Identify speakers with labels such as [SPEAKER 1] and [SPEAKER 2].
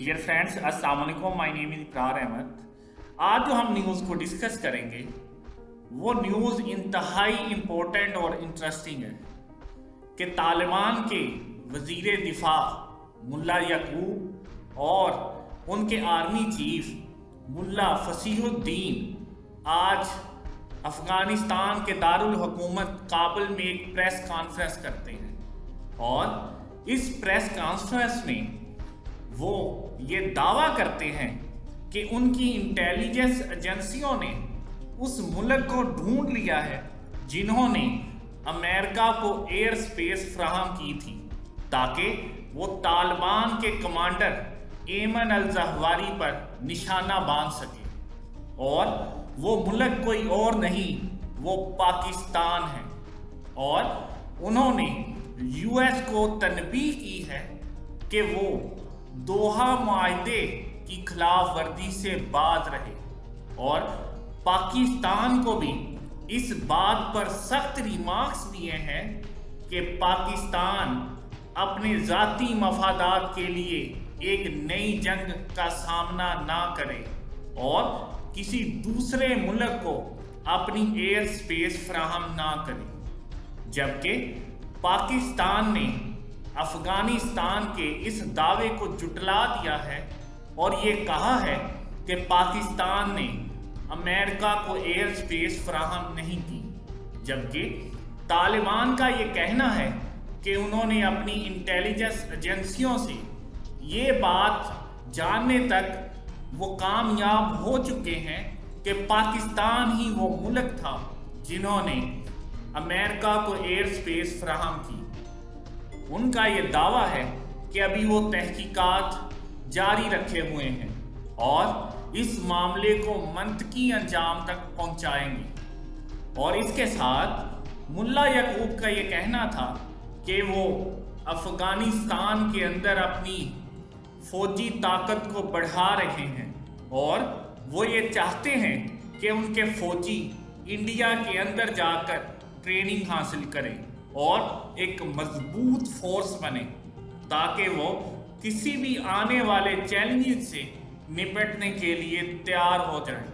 [SPEAKER 1] Dear friends, अस्सलाम वालेकुम। My name is इकरार अहमद। आज जो हम न्यूज़ को डिस्कस करेंगे वो न्यूज़ इंतहाई इम्पोर्टेंट और इंटरेस्टिंग है कि तालिबान के वज़ीर दिफा मुल्ला याकूब और उनके आर्मी चीफ मुल्ला फसीहुद्दीन आज अफ़गानिस्तान के दारुल हुकूमत काबुल में एक प्रेस कॉन्फ्रेंस करते हैं और इस प्रेस कॉन्फ्रेंस में वो ये दावा करते हैं कि उनकी इंटेलिजेंस एजेंसियों ने उस मुल्क को ढूंढ लिया है जिन्होंने अमेरिका को एयर स्पेस फ्राहम की थी ताकि वो तालिबान के कमांडर एमन अल ज़हवारी पर निशाना बांध सके। और वो मुल्क कोई और नहीं, वो पाकिस्तान है। और उन्होंने यूएस को तनबीह की है कि वो दोहा मुआहदे की खिलाफ वर्जी से बाज रहे और पाकिस्तान को भी इस बात पर सख्त रिमार्क्स दिए हैं कि पाकिस्तान अपने ज़ाती मफादात के लिए एक नई जंग का सामना ना करे और किसी दूसरे मुल्क को अपनी एयर स्पेस फ्राहम ना करे। जबकि पाकिस्तान ने अफ़गानिस्तान के इस दावे को जुटला दिया है और ये कहा है कि पाकिस्तान ने अमेरिका को एयर स्पेस फ्राहम नहीं की। जबकि तालिबान का ये कहना है कि उन्होंने अपनी इंटेलिजेंस एजेंसियों से ये बात जानने तक वो कामयाब हो चुके हैं कि पाकिस्तान ही वो मुल्क था जिन्होंने अमेरिका को एयर स्पेस फ्राहम की। उनका ये दावा है कि अभी वो तहकीकात जारी रखे हुए हैं और इस मामले को मंतकी अंजाम तक पहुंचाएंगे। और इसके साथ मुल्ला याकूब का ये कहना था कि वो अफ़गानिस्तान के अंदर अपनी फौजी ताकत को बढ़ा रहे हैं और वो ये चाहते हैं कि उनके फौजी इंडिया के अंदर जाकर ट्रेनिंग हासिल करें और एक मजबूत फोर्स बने ताकि वो किसी भी आने वाले चैलेंजेस से निपटने के लिए तैयार हो जाएं।